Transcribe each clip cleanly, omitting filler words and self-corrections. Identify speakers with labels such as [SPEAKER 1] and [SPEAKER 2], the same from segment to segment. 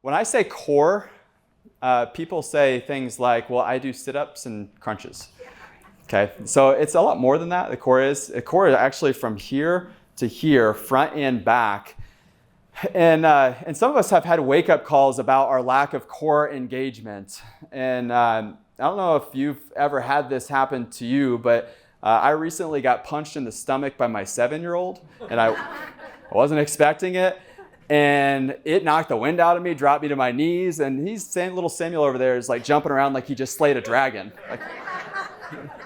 [SPEAKER 1] When I say core, people say things like, well, I do sit-ups and crunches. Okay, so it's a lot more than that. The core is actually from here to here, front and back. And some of us have had wake-up calls about our lack of core engagement. And I don't know if you've ever had this happen to you, but I recently got punched in the stomach by my 7-year-old, and I wasn't expecting it. And it knocked the wind out of me, dropped me to my knees, and little Samuel over there is like jumping around like he just slayed a dragon. Like,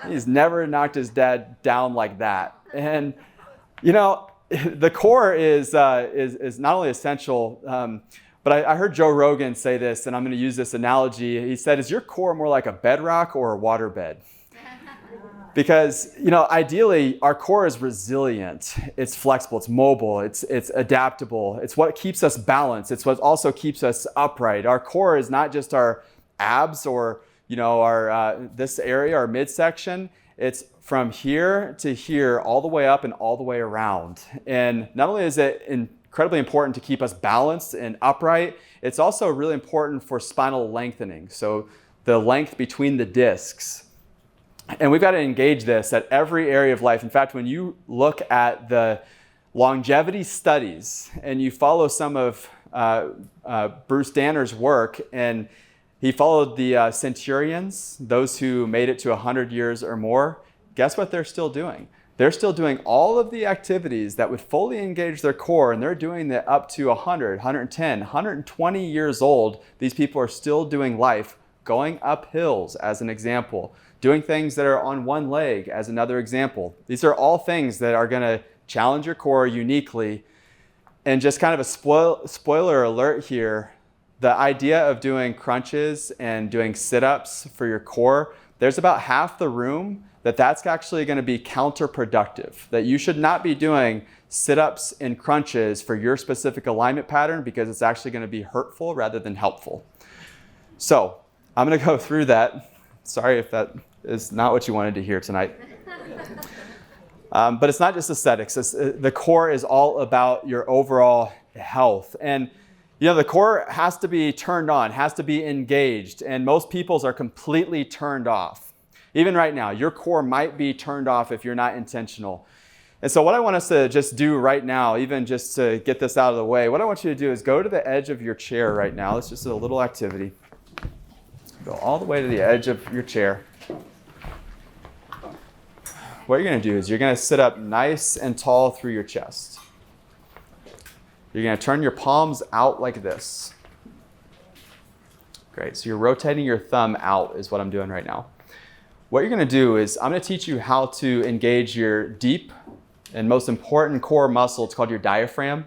[SPEAKER 1] he's never knocked his dad down like that. And you know, the core is not only essential, but I heard Joe Rogan say this, and I'm going to use this analogy. He said, "Is your core more like a bedrock or a waterbed?" Because, you know, ideally, our core is resilient, it's flexible, it's mobile, it's adaptable. It's what keeps us balanced. It's what also keeps us upright. Our core is not just our abs or, you know, our this area, our midsection. It's from here to here, all the way up and all the way around. And not only is it incredibly important to keep us balanced and upright, it's also really important for spinal lengthening. So the length between the discs. And we've got to engage this at every area of life. In fact, when you look at the longevity studies and you follow some of Bruce Danner's work, and he followed the centurions, those who made it to 100 years or more, guess what they're still doing? They're still doing all of the activities that would fully engage their core, and they're doing that up to 100, 110, 120 years old. These people are still doing life, going up hills as an example, doing things that are on one leg as another example. These are all things that are going to challenge your core uniquely. And just kind of a spoiler alert here, the idea of doing crunches and doing sit-ups for your core, there's about half the room that's actually going to be counterproductive, that you should not be doing sit-ups and crunches for your specific alignment pattern because it's actually going to be hurtful rather than helpful. So I'm going to go through that. Sorry if that is not what you wanted to hear tonight. But it's not just aesthetics. The core is all about your overall health. And you know, the core has to be turned on, has to be engaged. And most people's are completely turned off. Even right now, your core might be turned off if you're not intentional. And so what I want us to just do right now, even just to get this out of the way, what I want you to do is go to the edge of your chair right now. Let's just do a little activity. Go all the way to the edge of your chair. What you're going to do is you're going to sit up nice and tall through your chest. You're going to turn your palms out like this. Great. So you're rotating your thumb out is what I'm doing right now. What you're going to do is I'm going to teach you how to engage your deep and most important core muscle. It's called your diaphragm.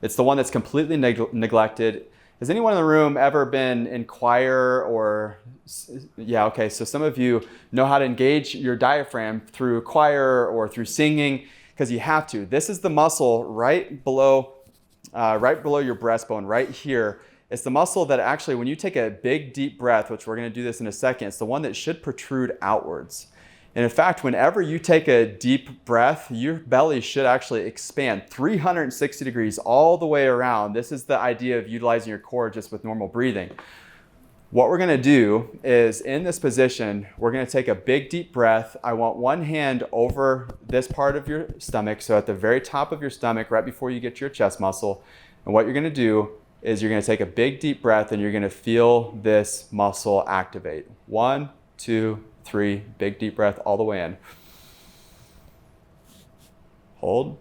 [SPEAKER 1] It's the one that's completely neglected. Has anyone in the room ever been in choir or, yeah, okay, so some of you know how to engage your diaphragm through choir or through singing because you have to. This is the muscle right below your breastbone, right here. It's the muscle that actually, when you take a big, deep breath, which we're going to do this in a second, it's the one that should protrude outwards. And in fact, whenever you take a deep breath, your belly should actually expand 360 degrees all the way around. This is the idea of utilizing your core just with normal breathing. What we're going to do is in this position, we're going to take a big deep breath. I want one hand over this part of your stomach, so at the very top of your stomach, right before you get to your chest muscle. And what you're going to do is you're going to take a big deep breath and you're going to feel this muscle activate. 1, 2, 3, big deep breath all the way in. Hold.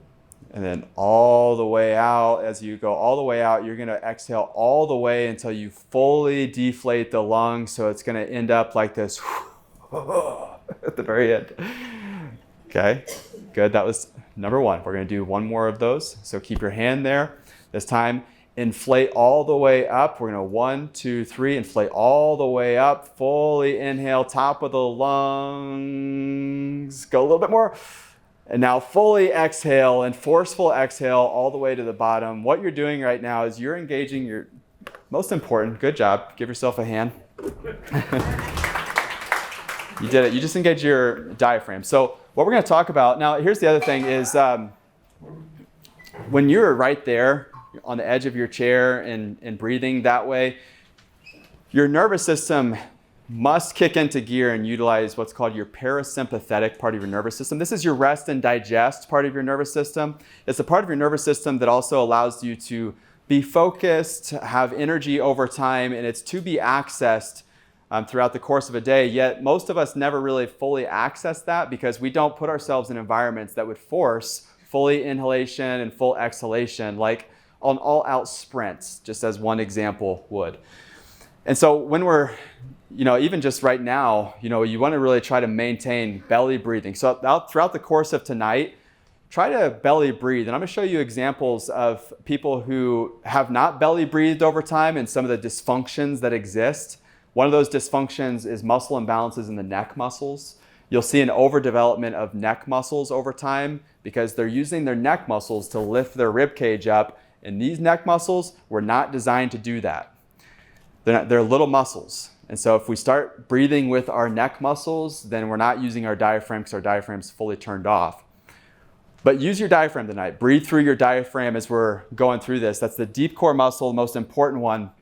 [SPEAKER 1] And then all the way out. As you go all the way out, you're going to exhale all the way until you fully deflate the lungs. So it's going to end up like this at the very end. Okay, good. That was number 1. We're going to do one more of those. So keep your hand there. This time, inflate all the way up. We're going to 1, 2, 3, inflate all the way up. Fully inhale, top of the lungs. Go a little bit more. And now fully exhale and forceful exhale all the way to the bottom. What you're doing right now is you're engaging your most important, good job. Give yourself a hand. You did it. You just engaged your diaphragm. So what we're going to talk about now, here's the other thing is when you're right there, on the edge of your chair and breathing that way, your nervous system must kick into gear and utilize what's called your parasympathetic part of your nervous system. This is your rest and digest part of your nervous system. It's the part of your nervous system that also allows you to be focused, have energy over time, and it's to be accessed throughout the course of a day. Yet most of us never really fully access that because we don't put ourselves in environments that would force fully inhalation and full exhalation, like on all-out sprints, just as one example would. And so when we're, even just right now, you want to really try to maintain belly breathing. So throughout the course of tonight, try to belly breathe. And I'm going to show you examples of people who have not belly breathed over time and some of the dysfunctions that exist. One of those dysfunctions is muscle imbalances in the neck muscles. You'll see an overdevelopment of neck muscles over time because they're using their neck muscles to lift their rib cage up. And these neck muscles were not designed to do that. They're little muscles. And so if we start breathing with our neck muscles, then we're not using our diaphragm because our diaphragm's fully turned off. But use your diaphragm tonight. Breathe through your diaphragm as we're going through this. That's the deep core muscle, the most important one.